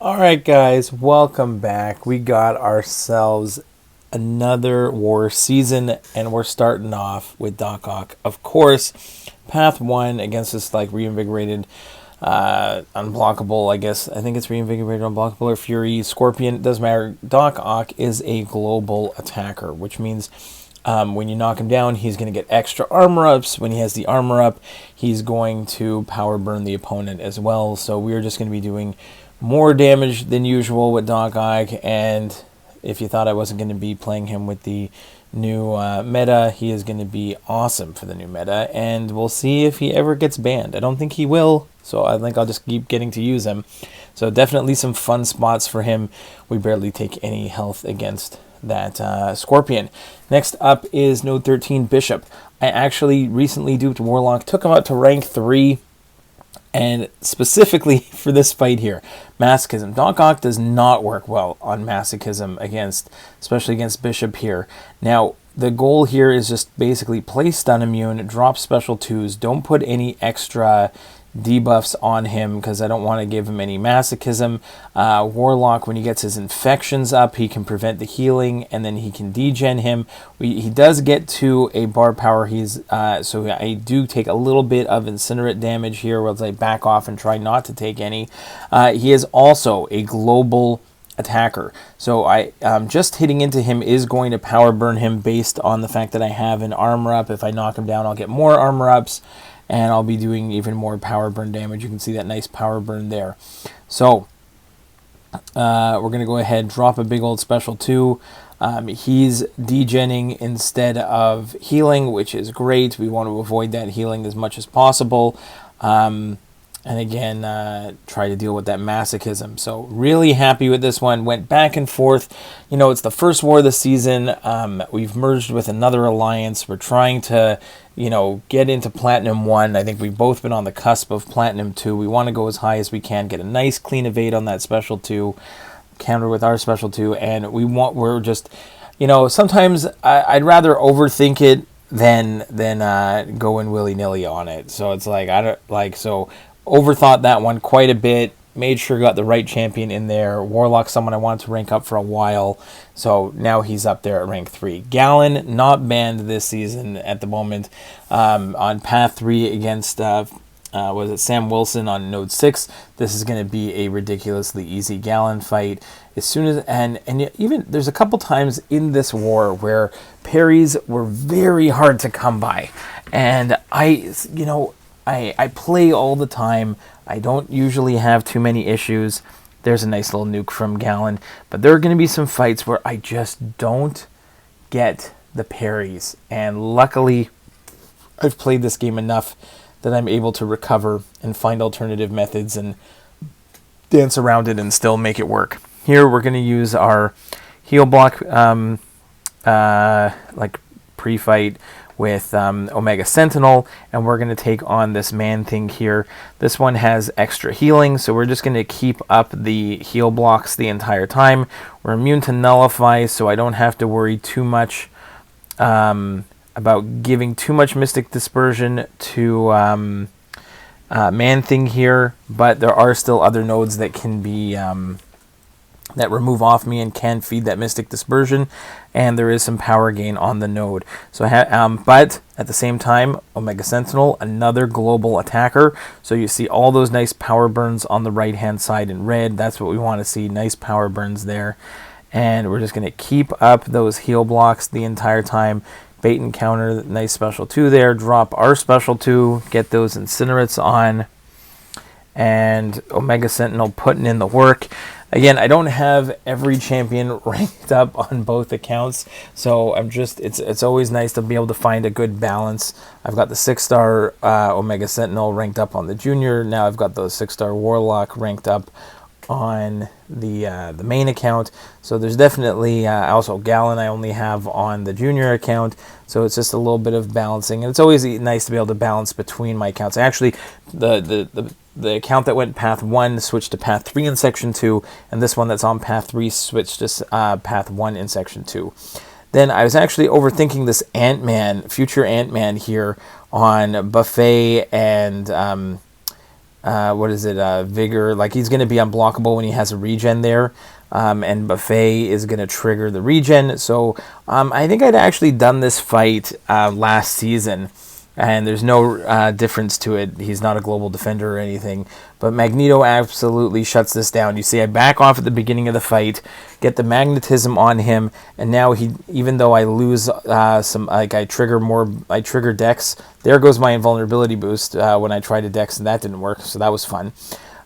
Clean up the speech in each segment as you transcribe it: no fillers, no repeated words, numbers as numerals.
Alright guys, welcome back. We got ourselves another war season and we're starting off with Doc Ock. Of course, path 1 against this like reinvigorated unblockable, I think it's reinvigorated, unblockable, or Fury, Scorpion, doesn't matter. Doc Ock is a global attacker, which means when you knock him down, he's going to get extra armor ups. When he has the armor up, he's going to power burn the opponent as well. So we're just going to be doing more damage than usual with Doc Ock, and if you thought I wasn't going to be playing him with the new meta, he is going to be awesome for the new meta, and we'll see if he ever gets banned. I don't think he will, so I think I'll just keep getting to use him. So definitely some fun spots for him. We barely take any health against that Scorpion. Next up is Node 13 Bishop. I actually recently duped Warlock, took him up to rank 3, and specifically for this fight here, Masochism. Doc Ock does not work well on Masochism especially against Bishop here. Now, the goal here is just basically play stun immune, drop special 2s, don't put any extra debuffs on him because I don't want to give him any Masochism. Warlock, when he gets his infections up, he can prevent the healing, and then he can degen him. He does get to a bar power. So I do take a little bit of incinerate damage here, while I back off and try not to take any. He is also a global attacker, so I just hitting into him is going to power burn him based on the fact that I have an armor up. If I knock him down, I'll get more armor ups, and I'll be doing even more power burn damage. You can see that nice power burn there. So we're going to go ahead, drop a big old special 2. He's degenning instead of healing, which is great. We want to avoid that healing as much as possible. And again, try to deal with that Masochism. So really happy with this one. Went back and forth. You know, it's the first war of the season. We've merged with another alliance. We're trying to, get into Platinum 1. I think we've both been on the cusp of Platinum 2. We want to go as high as we can, get a nice clean evade on that special 2, counter with our special 2, and we're just, sometimes I'd rather overthink it than going willy-nilly on it. So it's like, overthought that one quite a bit, made sure got the right champion in there. Warlock, someone I wanted to rank up for a while, so now he's up there at rank 3. Gallan, not banned this season at the moment, on path 3 against Sam Wilson on node 6. This is going to be a ridiculously easy Gallan fight. As soon as and even there's a couple times in this war where parries were very hard to come by, and I play all the time. I don't usually have too many issues. There's a nice little nuke from Gallan, but there are going to be some fights where I just don't get the parries, and luckily I've played this game enough that I'm able to recover and find alternative methods and dance around it and still make it work. Here we're going to use our heal block pre-fight with Omega Sentinel, and we're going to take on this Man-Thing here. This one has extra healing, so we're just going to keep up the heal blocks the entire time. We're immune to Nullify, so I don't have to worry too much about giving too much Mystic Dispersion to Man-Thing here, but there are still other nodes that can be that remove off me and can feed that Mystic Dispersion, and there is some power gain on the node. So, but at the same time, Omega Sentinel, another global attacker. So you see all those nice power burns on the right-hand side in red. That's what we want to see, nice power burns there. And we're just going to keep up those heal blocks the entire time. Bait and counter, nice special 2 there. Drop our special 2, get those incinerates on, and Omega Sentinel putting in the work. Again, I don't have every champion ranked up on both accounts, so it's always nice to be able to find a good balance. I've got the 6-star Omega Sentinel ranked up on the junior. Now I've got the 6-star Warlock ranked up on the main account. So there's definitely also Gallan I only have on the junior account. So it's just a little bit of balancing, and it's always nice to be able to balance between my accounts. Actually, the account that went path 1 switched to path 3 in section 2, and this one that's on path 3 switched to path 1 in section 2. Then I was actually overthinking this Antman, future Antman here on Buffet and what is it, Vigor. Like, he's going to be unblockable when he has a regen there. And Buffet is going to trigger the regen. So I think I'd actually done this fight last season, and there's no difference to it. He's not a global defender or anything. But Magneto absolutely shuts this down. You see, I back off at the beginning of the fight, get the magnetism on him, and now he, even though I lose some, like I trigger Dex, there goes my invulnerability boost when I tried to Dex, and that didn't work, so that was fun.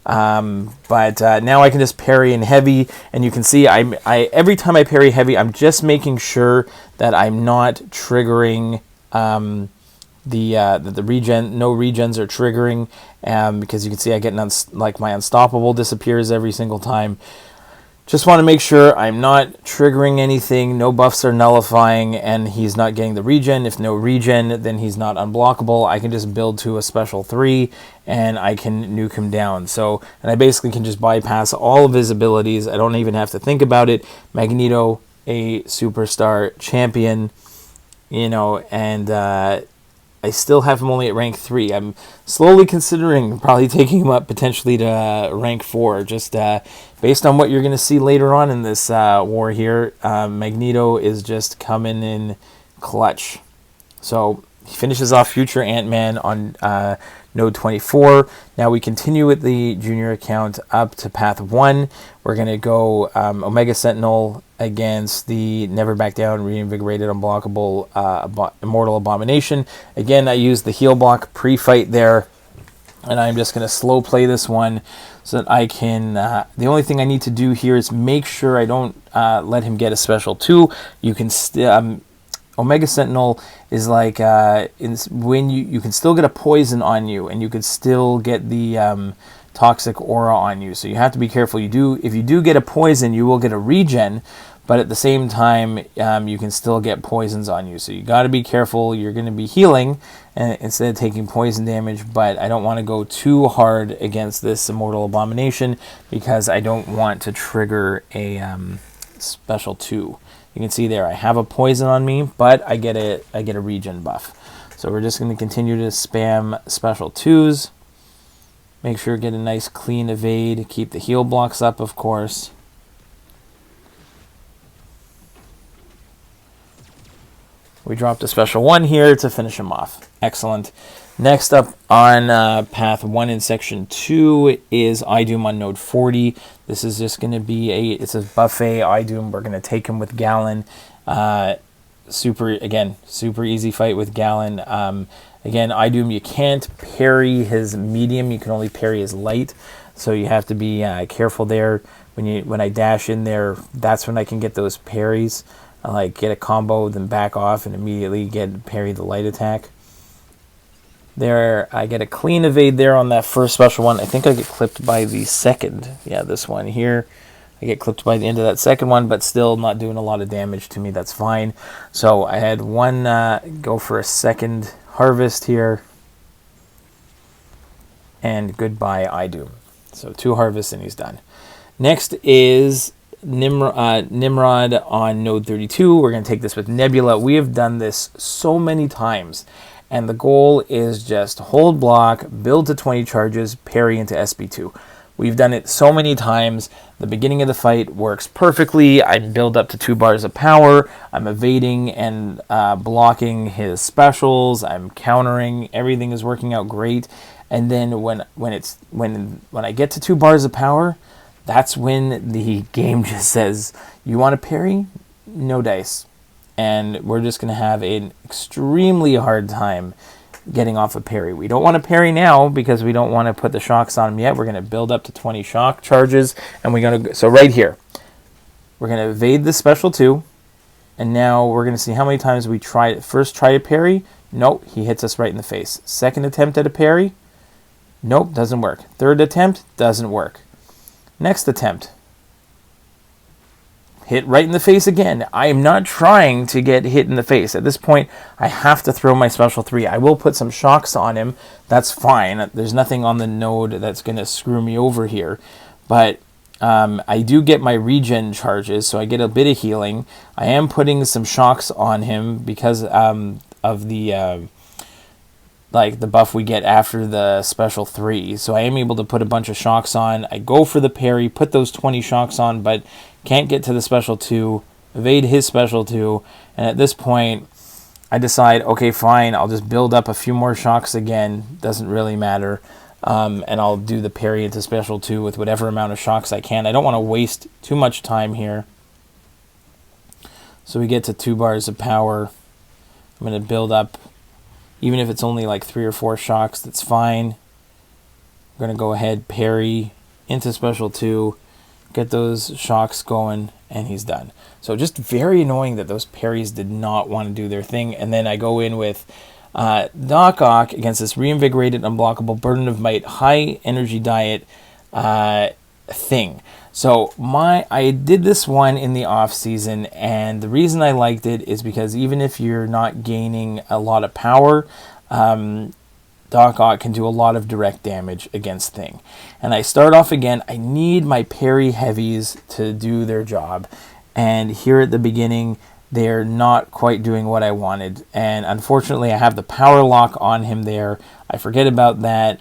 But now I can just parry in heavy, and you can see I every time I parry heavy, I'm just making sure that I'm not triggering the regen. No regens are triggering, because you can see I get like my unstoppable disappears every single time. Just want to make sure I'm not triggering anything, no buffs are nullifying, and he's not getting the regen. If no regen, then he's not unblockable. I can just build to a special 3, and I can nuke him down. So, and I basically can just bypass all of his abilities. I don't even have to think about it. Magneto, a superstar champion, you know, and I still have him only at rank 3. I'm slowly considering probably taking him up potentially to rank 4, just based on what you're going to see later on in this war here. Magneto is just coming in clutch. So he finishes off future Antman on node 24. Now we continue with the junior account up to path 1. We're going to go Omega Sentinel against the Never Back Down, Reinvigorated, Unblockable, Immortal Abomination. Again, I used the heal block pre-fight there, and I'm just going to slow play this one so that I can... the only thing I need to do here is make sure I don't let him get a special 2. You can still... Omega Sentinel is like when you can still get a poison on you, and you can still get the toxic aura on you. So you have to be careful. If you do get a poison, you will get a regen, but at the same time, you can still get poisons on you. So you got to be careful. You're going to be healing instead of taking poison damage, but I don't want to go too hard against this Immortal Abomination because I don't want to trigger a special 2. You can see there I have a poison on me, but I get a regen buff. So we're just going to continue to spam special 2s. Make sure to get a nice clean evade. Keep the heal blocks up, of course. We dropped a special 1 here to finish him off. Excellent. Next up on path 1 in section 2 is Idoom on node 40. This is just going to be it's a buffet Idoom. We're going to take him with Gallan. Super easy fight with Gallan. Again, Idoom, you can't parry his medium. You can only parry his light. So you have to be careful there. When I dash in there, that's when I can get those parries. I like get a combo, then back off, and immediately parry the light attack. There, I get a clean evade there on that first special 1. I think I get clipped by the second. Yeah, this one here. I get clipped by the end of that second one, but still not doing a lot of damage to me. That's fine. So I had one go for a second harvest here. And goodbye, Idoom. So 2 harvests and he's done. Next is Nimrod on node 32. We're going to take this with Nebula. We have done this so many times. And the goal is just hold block, build to 20 charges, parry into SB2. We've done it so many times. The beginning of the fight works perfectly. I build up to 2 bars of power. I'm evading and blocking his specials. I'm countering. Everything is working out great. And then when I get to 2 bars of power, that's when the game just says, "You want to parry? No dice." And we're just going to have an extremely hard time getting off a parry. We don't want to parry now because we don't want to put the shocks on him yet. We're going to build up to 20 shock charges. And we're going to, so right here, we're going to evade the special 2. And now we're going to see how many times we try to parry. Nope, he hits us right in the face. Second attempt at a parry. Nope, doesn't work. Third attempt, doesn't work. Next attempt. Hit right in the face again. I am not trying to get hit in the face. At this point, I have to throw my special 3. I will put some shocks on him. That's fine. There's nothing on the node that's going to screw me over here. But I do get my regen charges, so I get a bit of healing. I am putting some shocks on him because of the like the buff we get after the special 3. So I am able to put a bunch of shocks on. I go for the parry, put those 20 shocks on, but can't get to the special 2, evade his special 2, and at this point I decide, okay, fine, I'll just build up a few more shocks again, doesn't really matter, and I'll do the parry into special 2 with whatever amount of shocks I can. I don't want to waste too much time here. So we get to 2 bars of power. I'm going to build up, even if it's only like 3 or 4 shocks, that's fine. I'm going to go ahead, parry into special 2, get those shocks going, and he's done. So just very annoying that those parries did not want to do their thing. And then I go in with Doc Ock against this reinvigorated, unblockable, burden of might, high energy diet thing. So I did this one in the off season, and the reason I liked it is because even if you're not gaining a lot of power, Doc Ock can do a lot of direct damage against Thing. And I start off again, I need my parry heavies to do their job. And here at the beginning, they're not quite doing what I wanted. And unfortunately, I have the power lock on him there. I forget about that.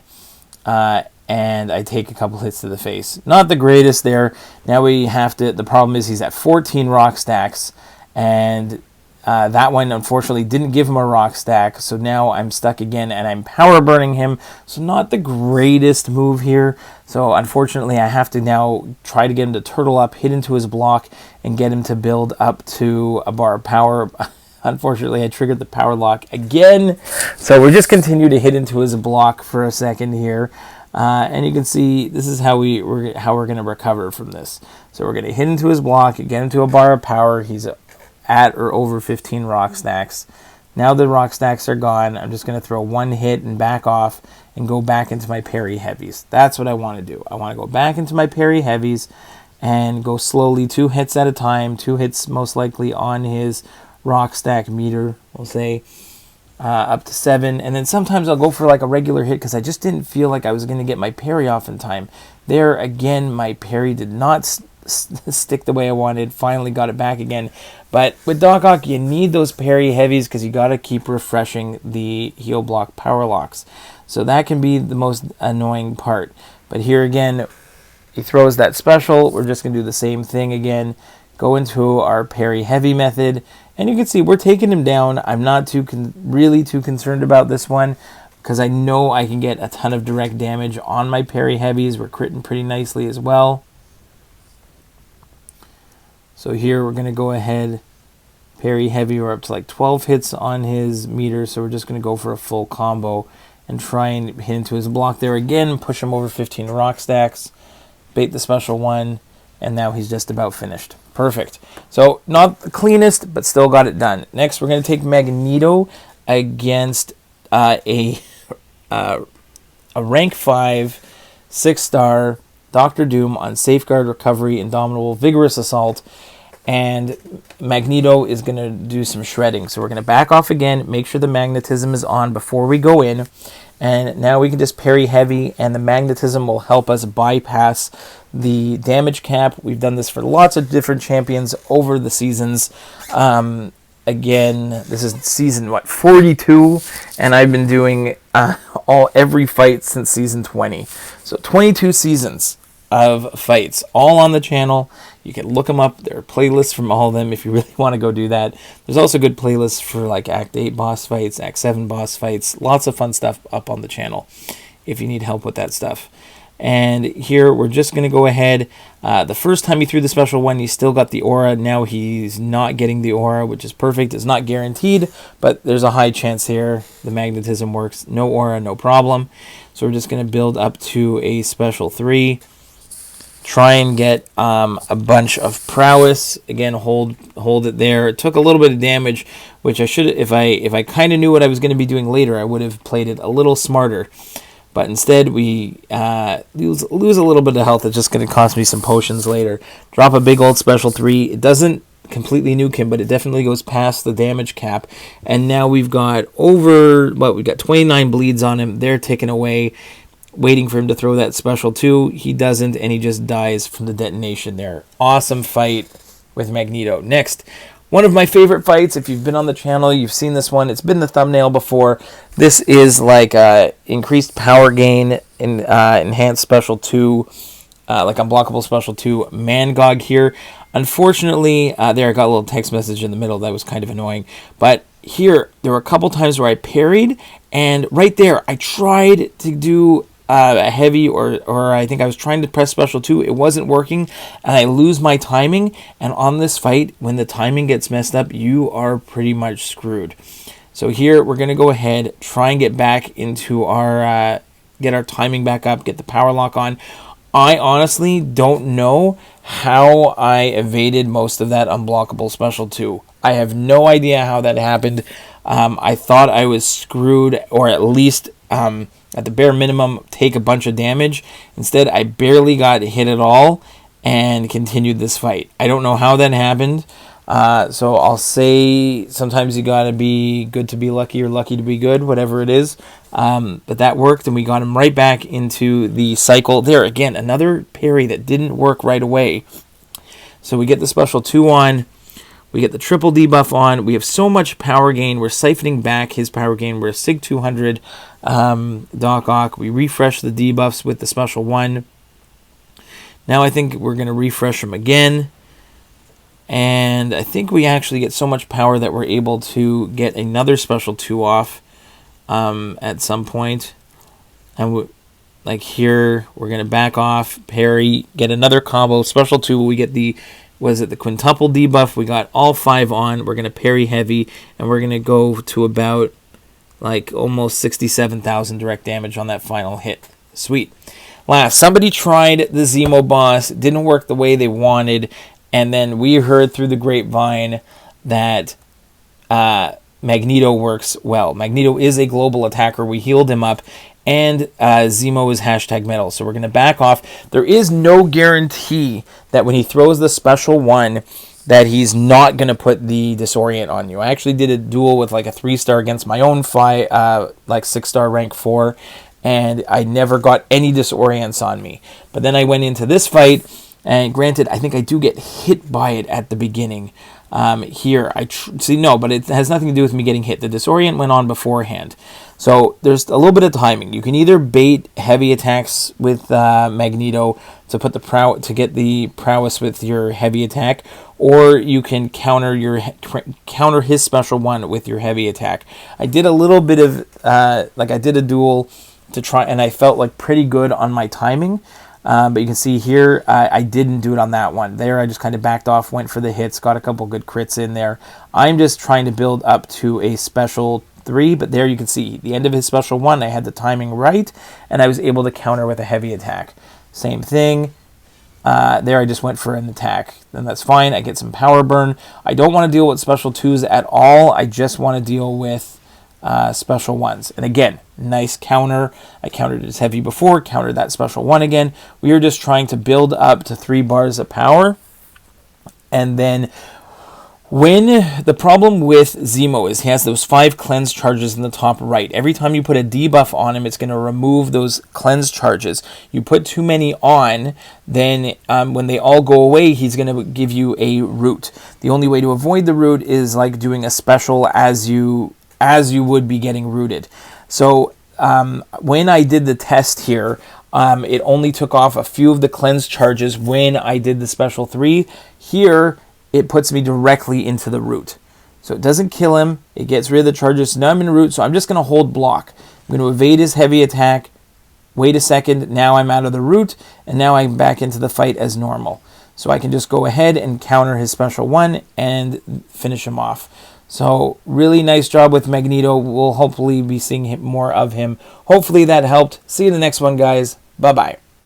And I take a couple hits to the face. Not the greatest there. Now we have to, the problem is he's at 14 rock stacks. And that one, unfortunately, didn't give him a rock stack, so now I'm stuck again, and I'm power burning him, so not the greatest move here. So unfortunately, I have to now try to get him to turtle up, hit into his block, and get him to build up to a bar of power. Unfortunately, I triggered the power lock again, so we'll just continue to hit into his block for a second here. And you can see this is how we're going to recover from this. So we're going to hit into his block, get him to a bar of power. He's at or over 15 rock stacks. Now the rock stacks are gone. I'm just going to throw one hit and back off and go back into my parry heavies. That's what I want to do. I want to go back into my parry heavies and go slowly, 2 hits at a time, 2 hits most likely on his rock stack meter, we'll say, up to 7. And then sometimes I'll go for like a regular hit because I just didn't feel like I was going to get my parry off in time. There again, my parry did not stick the way I wanted. Finally got it back again. But with Doc Ock, you need those parry heavies because you got to keep refreshing the heal block power locks. So that can be the most annoying part. But here again, he throws that special. We're just going to do the same thing again. Go into our parry heavy method. And you can see we're taking him down. I'm not really too concerned about this one because I know I can get a ton of direct damage on my parry heavies. We're critting pretty nicely as well. So here we're going to go ahead, parry heavy. We're up to like 12 hits on his meter, so we're just going to go for a full combo and try and hit into his block there again, push him over 15 rock stacks, bait the special one, and now he's just about finished. Perfect. So not the cleanest, but still got it done. Next, we're going to take Magneto against a rank 5, 6-star Dr. Doom on Safeguard, Recovery, Indomitable, Vigorous Assault, and Magneto is going to do some shredding. So we're going to back off again, make sure the magnetism is on before we go in, and now we can just parry heavy, and the magnetism will help us bypass the damage cap. We've done this for lots of different champions over the seasons. Again, this is season 42, and I've been doing every fight since season 20. So 22 seasons of fights, all on the channel. You can look them up. There are playlists from all of them if you really want to go do that. There's also good playlists for like Act 8 boss fights, Act 7 boss fights. Lots of fun stuff up on the channel if you need help with that stuff. And here we're just going to go ahead. The first time he threw the special one, he still got the aura. Now he's not getting the aura, which is perfect. It's not guaranteed, but there's a high chance here. The magnetism works. No aura, no problem. So we're just going to build up to a special 3. Try and get a bunch of prowess. Again, hold it there. It took a little bit of damage, which I should, if I kind of knew what I was going to be doing later, I would have played it a little smarter. But instead, we lose a little bit of health. It's just going to cost me some potions later. Drop a big old special 3. It doesn't completely nuke him, but it definitely goes past the damage cap. And now we've got we've got 29 bleeds on him. They're taken away, waiting for him to throw that special 2. He doesn't, and he just dies from the detonation there. Awesome fight with Magneto. Next, One of my favorite fights, if you've been on the channel, you've seen this one. It's been the thumbnail before. This is like increased power gain in enhanced special 2, like unblockable special 2 Mangog here. Unfortunately, there I got a little text message in the middle that was kind of annoying. But here, there were a couple times where I parried, and right there, I tried to do a heavy, or I think I was trying to press special 2. It wasn't working, and I lose my timing. And on this fight, when the timing gets messed up, you are pretty much screwed. So here, we're going to go ahead, try and get back into our, get our timing back up, get the power lock on. I honestly don't know how I evaded most of that unblockable special 2. I have no idea how that happened. I thought I was screwed, or at least at the bare minimum take a bunch of damage. Instead, I barely got hit at all and continued this fight. I don't know how that happened. So I'll say sometimes you gotta be good to be lucky, or lucky to be good, whatever it is. But that worked, and we got him right back into the cycle. There, again, another parry that didn't work right away. So we get the special 2 on. We get the triple debuff on. We have so much power gain. We're siphoning back his power gain. We're a Sig 200 Doc Ock. We refresh the debuffs with the special 1. Now I think we're going to refresh him again. And I think we actually get so much power that we're able to get another special 2 off at some point. And like here, we're going to back off, parry, get another combo. Special 2, we get the... was it the quintuple debuff? We got all 5 on. We're going to parry heavy, and we're going to go to about like almost 67,000 direct damage on that final hit. Sweet. Last, somebody tried the Zemo boss. It didn't work the way they wanted, and then we heard through the grapevine that Magneto works well. Magneto is a global attacker. We healed him up, and Zemo is #metal. So we're going to back off. There is no guarantee that when he throws the special 1 that he's not going to put the disorient on you. I actually did a duel with like a 3-star against my own like 6-star rank 4, and I never got any disorients on me. But then I went into this fight, and granted, I think I do get hit by it at the beginning. Here, but it has nothing to do with me getting hit. The disorient went on beforehand. So there's a little bit of timing. You can either bait heavy attacks with Magneto to put to get the prowess with your heavy attack, or you can counter his special 1 with your heavy attack. I did a little bit of I did a duel to try, and I felt like pretty good on my timing. But you can see here, I didn't do it on that one. There, I just kind of backed off, went for the hits, got a couple good crits in there. I'm just trying to build up to a special 3, but there you can see, the end of his special 1, I had the timing right, and I was able to counter with a heavy attack. Same thing. There, I just went for an attack. Then that's fine. I get some power burn. I don't want to deal with special 2s at all. I just want to deal with special 1s. And again, nice counter. I countered his heavy before, countered that special 1 again. We are just trying to build up to 3 bars of power. And then when the problem with Zemo is he has those 5 cleanse charges in the top right. Every time you put a debuff on him, it's going to remove those cleanse charges. You put too many on, then when they all go away, he's going to give you a root. The only way to avoid the root is like doing a special as you would be getting rooted. So when I did the test here, it only took off a few of the cleanse charges when I did the special 3. Here, it puts me directly into the root. So it doesn't kill him. It gets rid of the charges. Now I'm in root, so I'm just going to hold block. I'm going to evade his heavy attack. Wait a second. Now I'm out of the root, and now I'm back into the fight as normal. So I can just go ahead and counter his special 1 and finish him off. So really nice job with Magneto. We'll hopefully be seeing more of him. Hopefully that helped. See you in the next one, guys. Bye-bye.